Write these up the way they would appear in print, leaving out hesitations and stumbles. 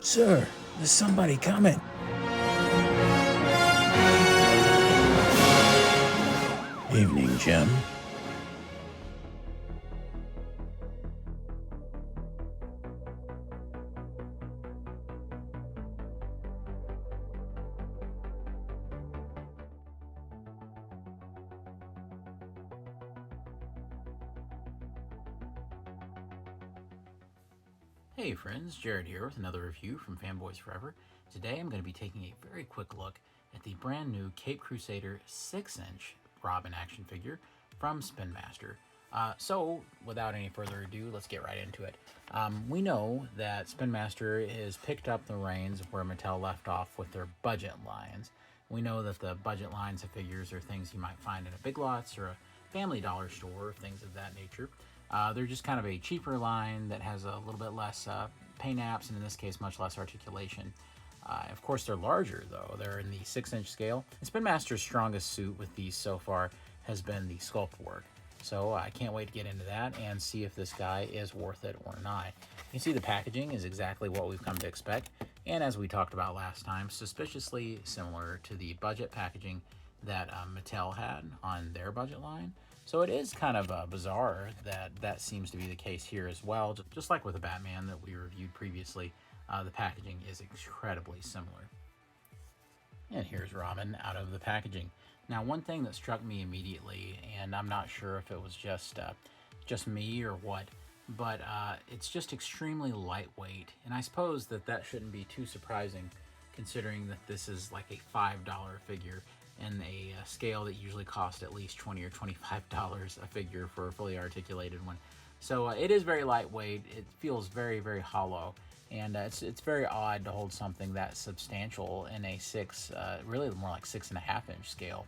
Sir, there's somebody coming. Evening, Jim. Hey friends, Jared here with another review from Fanboys Forever. Today I'm going to be taking a very quick look at the brand new Cape Crusader 6-inch Robin action figure from Spin Master. So without any further ado, let's get right into it. We know that Spin Master has picked up the reins where Mattel left off with their budget lines. We know that the budget lines of figures are things you might find in a Big Lots or a Family Dollar store, things of that nature. They're just kind of a cheaper line that has a little bit less paint apps, and in this case, much less articulation. Of course, they're larger, though. They're in the 6-inch scale. And Spin Master's strongest suit with these so far has been the sculpt work. So I can't wait to get into that and see if this guy is worth it or not. You can see the packaging is exactly what we've come to expect. And as we talked about last time, suspiciously similar to the budget packaging that Mattel had on their budget line. So it is kind of bizarre that that seems to be the case here as well. Just like with the Batman that we reviewed previously, the packaging is incredibly similar. And here's Robin out of the packaging. Now, one thing that struck me immediately, and I'm not sure if it was just me or what, but it's just extremely lightweight. And I suppose that shouldn't be too surprising considering that this is like a $5 figure and a scale that usually costs at least $20 or $25 a figure for a fully articulated one. So it is very lightweight. It feels very, very hollow. And it's very odd to hold something that substantial in a really more like 6.5-inch scale,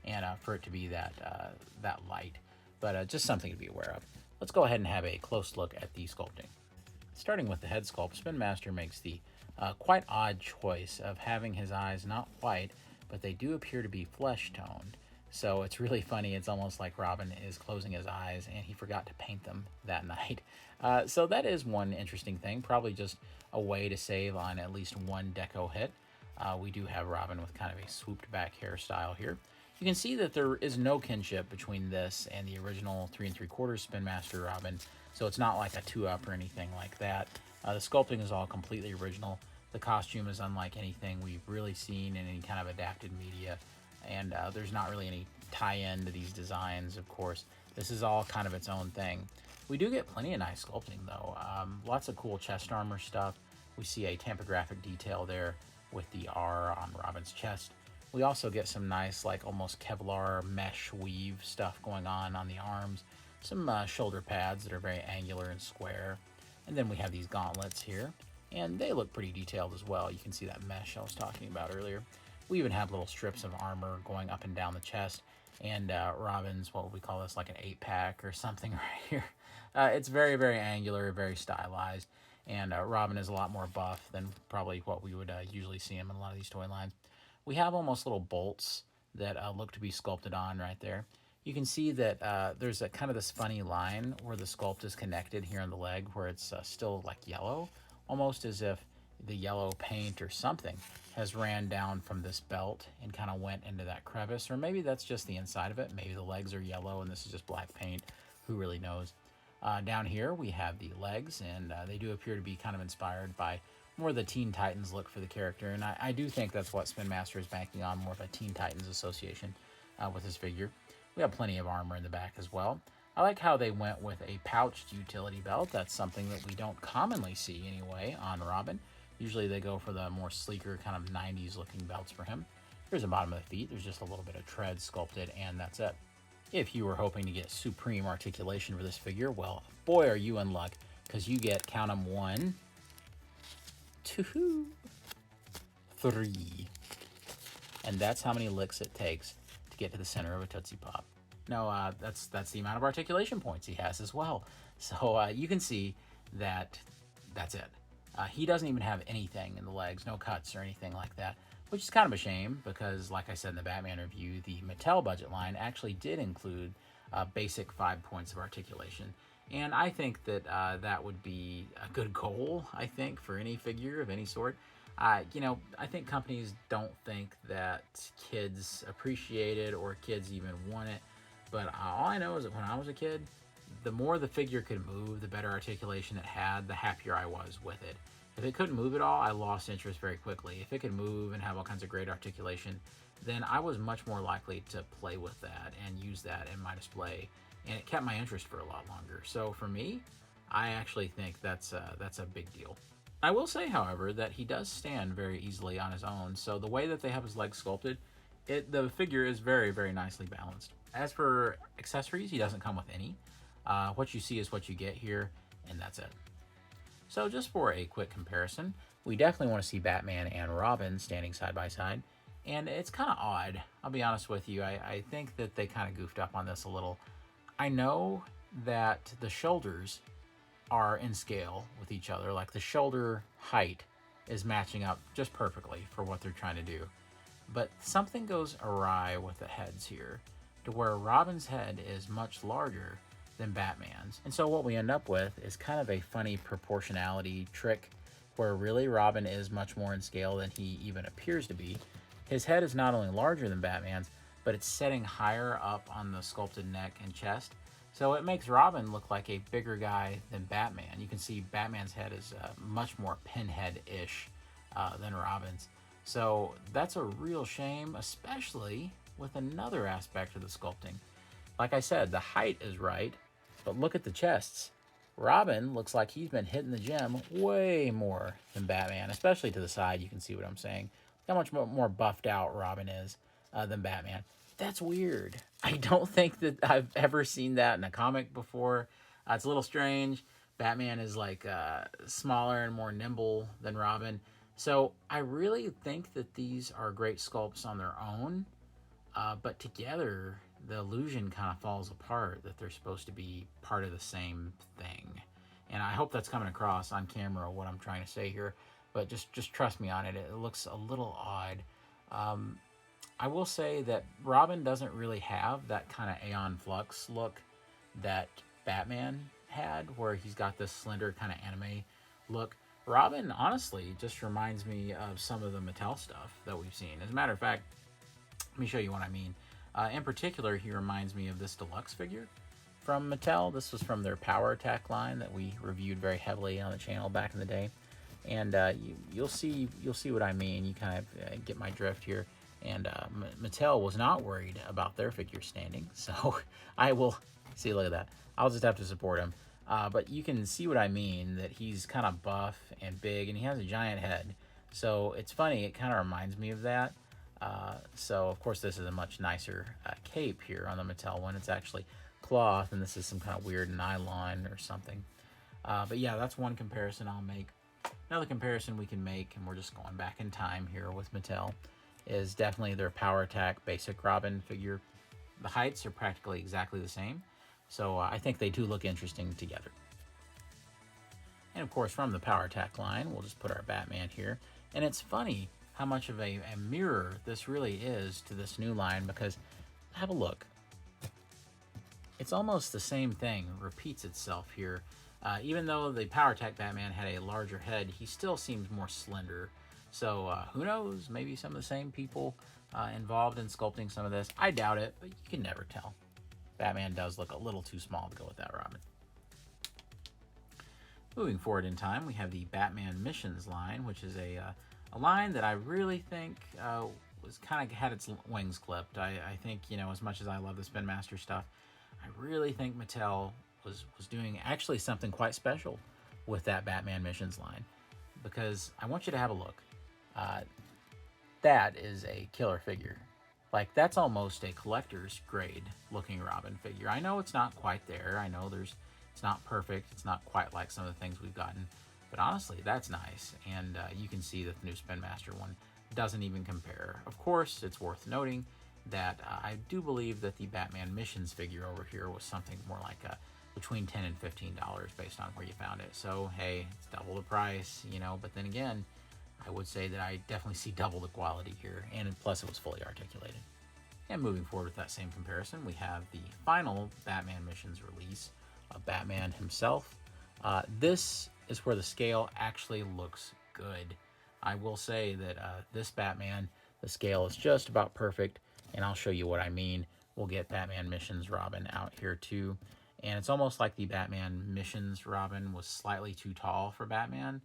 and for it to be that light. But just something to be aware of. Let's go ahead and have a close look at the sculpting. Starting with the head sculpt, Spin Master makes the quite odd choice of having his eyes not white, but they do appear to be flesh toned. So it's really funny. It's almost like Robin is closing his eyes and he forgot to paint them that night. So that is one interesting thing, probably just a way to save on at least one deco hit. We do have Robin with kind of a swooped back hairstyle here. You can see that there is no kinship between this and the original 3 3/4 Spin Master Robin, so it's not like a 2-up or anything like that. The sculpting is all completely original. The costume is unlike anything we've really seen in any kind of adapted media, and there's not really any tie-in to these designs, of course. This is all kind of its own thing. We do get plenty of nice sculpting, though. Lots of cool chest armor stuff. We see a tampographic detail there with the R on Robin's chest. We also get some nice, like almost Kevlar mesh weave stuff going on the arms. Some shoulder pads that are very angular and square. And then we have these gauntlets here, and they look pretty detailed as well. You can see that mesh I was talking about earlier. We even have little strips of armor going up and down the chest, and Robin's, what would we call this, like an 8-pack or something right here. It's very, very angular, very stylized, and Robin is a lot more buff than probably what we would usually see him in a lot of these toy lines. We have almost little bolts that look to be sculpted on right there. You can see that there's a kind of this funny line where the sculpt is connected here on the leg where it's still like yellow, almost as if the yellow paint or something has ran down from this belt and kind of went into that crevice, or maybe that's just the inside of it. Maybe the legs are yellow and this is just black paint. Who really knows? Down here we have the legs, and they do appear to be kind of inspired by more of the Teen Titans look for the character, and I do think that's what Spin Master is banking on, more of a Teen Titans association with his figure. We have plenty of armor in the back as well. I like how they went with a pouched utility belt. That's something that we don't commonly see anyway on Robin. Usually they go for the more sleeker kind of 90s looking belts for him. Here's the bottom of the feet. There's just a little bit of tread sculpted, and that's it. If you were hoping to get supreme articulation for this figure, well, boy, are you in luck, because you get, count them, 1, 2, 3. And that's how many licks it takes to get to the center of a Tootsie Pop. No, that's the amount of articulation points he has as well. So you can see that that's it. He doesn't even have anything in the legs, no cuts or anything like that, which is kind of a shame because, like I said in the Batman review, the Mattel budget line actually did include basic 5 points of articulation. And I think that that would be a good goal, I think, for any figure of any sort. I think companies don't think that kids appreciate it or kids even want it. But all I know is that when I was a kid, the more the figure could move, the better articulation it had, the happier I was with it. If it couldn't move at all, I lost interest very quickly. If it could move and have all kinds of great articulation, then I was much more likely to play with that and use that in my display. And it kept my interest for a lot longer. So for me, I actually think that's a big deal. I will say, however, that he does stand very easily on his own. So the way that they have his legs sculpted, the figure is very, very nicely balanced. As for accessories, he doesn't come with any. What you see is what you get here, and that's it. So just for a quick comparison, we definitely want to see Batman and Robin standing side by side. And it's kind of odd, I'll be honest with you. I think that they kind of goofed up on this a little. I know that the shoulders are in scale with each other. Like the shoulder height is matching up just perfectly for what they're trying to do. But something goes awry with the heads here to where Robin's head is much larger than Batman's. And so what we end up with is kind of a funny proportionality trick where really Robin is much more in scale than he even appears to be. His head is not only larger than Batman's, but it's setting higher up on the sculpted neck and chest. So it makes Robin look like a bigger guy than Batman. You can see Batman's head is much more pinhead-ish than Robin's. So that's a real shame, especially with another aspect of the sculpting. Like I said, the height is right, but look at the chests. Robin looks like he's been hitting the gym way more than Batman, especially to the side. You can see what I'm saying. How much more buffed out Robin is than Batman. That's weird. I don't think that I've ever seen that in a comic before. It's a little strange. Batman is like smaller and more nimble than Robin. So I really think that these are great sculpts on their own. But together, the illusion kind of falls apart that they're supposed to be part of the same thing. And I hope that's coming across on camera what I'm trying to say here. But just trust me on it. It looks a little odd. I will say that Robin doesn't really have that kind of Aeon Flux look that Batman had, where he's got this slender kind of anime look. Robin, honestly, just reminds me of some of the Mattel stuff that we've seen. As a matter of fact, let me show you what I mean. In particular, he reminds me of this deluxe figure from Mattel. This was from their Power Attack line that we reviewed very heavily on the channel back in the day. And you'll see what I mean. You kind of get my drift here. And Mattel was not worried about their figure standing, so I will see. Look at that. I'll just have to support him. But you can see what I mean, that he's kind of buff and big, and he has a giant head. So it's funny. It kind of reminds me of that. So of course this is a much nicer cape here on the Mattel one. It's actually cloth, and this is some kind of weird nylon or something. But yeah, that's one comparison I'll make. Another comparison we can make, and we're just going back in time here with Mattel, is definitely their Power Attack basic Robin figure. The heights are practically exactly the same, so I think they do look interesting together. And of course, from the Power Attack line, we'll just put our Batman here. And it's funny how much of a mirror this really is to this new line, because have a look. It's almost the same thing, repeats itself here. Even though the Power Attack Batman had a larger head, he still seems more slender. So who knows, maybe some of the same people involved in sculpting some of this. I doubt it, but you can never tell. Batman does look a little too small to go with that Robin. Moving forward in time, we have the Batman Missions line, which is a line that I really think was kind of had its wings clipped. I think, you know, as much as I love the Spin Master stuff, I really think Mattel was doing actually something quite special with that Batman Missions line, because I want you to have a look. That is a killer figure. Like, that's almost a collector's grade looking Robin figure. I know it's not quite there. I know it's not perfect. It's not quite like some of the things we've gotten. But honestly, that's nice. And you can see that the new Spin Master one doesn't even compare. Of course, it's worth noting that I do believe that the Batman Missions figure over here was something more like between $10 and $15 based on where you found it. So, hey, it's double the price, you know. But then again, I would say that I definitely see double the quality here. And plus, it was fully articulated. And moving forward with that same comparison, we have the final Batman Missions release Batman himself. This is where the scale actually looks good. I will say that this Batman, the scale is just about perfect, and I'll show you what I mean. We'll get Batman Missions Robin out here too. And it's almost like the Batman Missions Robin was slightly too tall for Batman.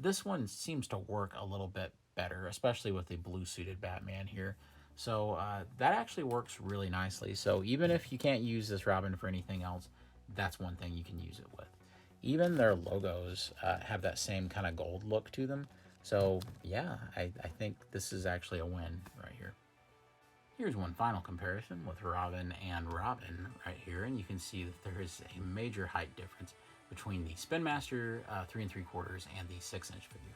This one seems to work a little bit better, especially with the blue-suited Batman here. So that actually works really nicely. So even if you can't use this Robin for anything else, that's one thing you can use it with. Even their logos have that same kind of gold look to them. So yeah, I think this is actually a win right here. Here's one final comparison with Robin and Robin right here, and you can see that there is a major height difference between the Spin Master 3 3/4 and the 6-inch figure.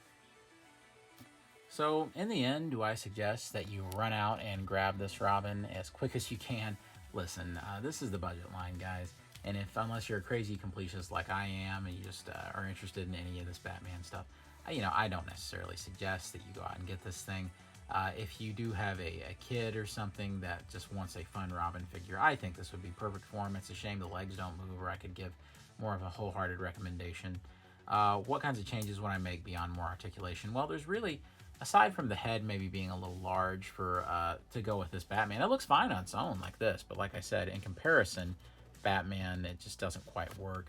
So in the end, do I suggest that you run out and grab this Robin as quick as you can? Listen, this is the budget line, guys. And unless you're a crazy completist like I am, and you just are interested in any of this Batman stuff, I don't necessarily suggest that you go out and get this thing. If you do have a kid or something that just wants a fun Robin figure, I think this would be perfect for him. It's a shame the legs don't move, or I could give more of a wholehearted recommendation. What kinds of changes would I make beyond more articulation? Well, there's really, aside from the head maybe being a little large for to go with this Batman, it looks fine on its own like this. But like I said, in comparison, Batman, it just doesn't quite work.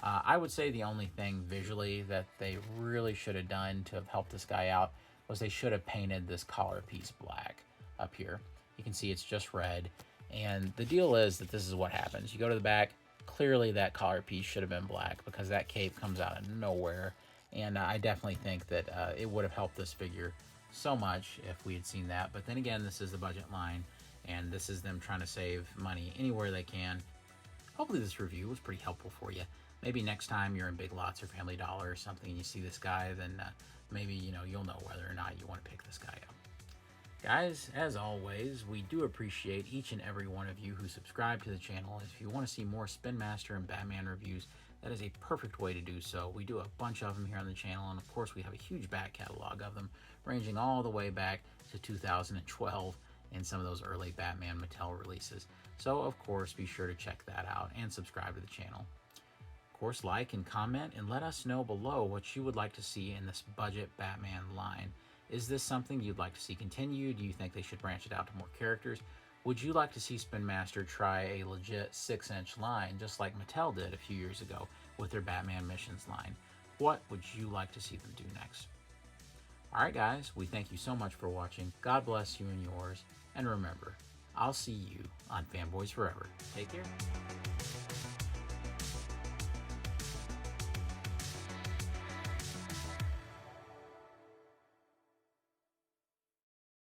I would say the only thing visually that they really should have done to have helped this guy out was they should have painted this collar piece black up here. You can see it's just red. And the deal is that this is what happens. You go to the back, clearly that collar piece should have been black because that cape comes out of nowhere. And I definitely think that it would have helped this figure so much if we had seen that. But then again, this is the budget line, and this is them trying to save money anywhere they can. Hopefully this review was pretty helpful for you. Maybe next time you're in Big Lots or Family Dollar or something and you see this guy, then maybe you'll know whether or not you want to pick this guy up. Guys, as always, we do appreciate each and every one of you who subscribe to the channel. If you want to see more Spin Master and Batman reviews, that is a perfect way to do so. We do a bunch of them here on the channel, and of course we have a huge back catalog of them, ranging all the way back to 2012 and some of those early Batman Mattel releases. So of course, be sure to check that out and subscribe to the channel. Of course, like and comment and let us know below what you would like to see in this budget Batman line. Is this something you'd like to see continue? Do you think they should branch it out to more characters? Would you like to see Spin Master try a legit 6-inch line, just like Mattel did a few years ago with their Batman Missions line? What would you like to see them do next? Alright guys, we thank you so much for watching. God bless you and yours. And remember, I'll see you on Fanboys Forever. Take care.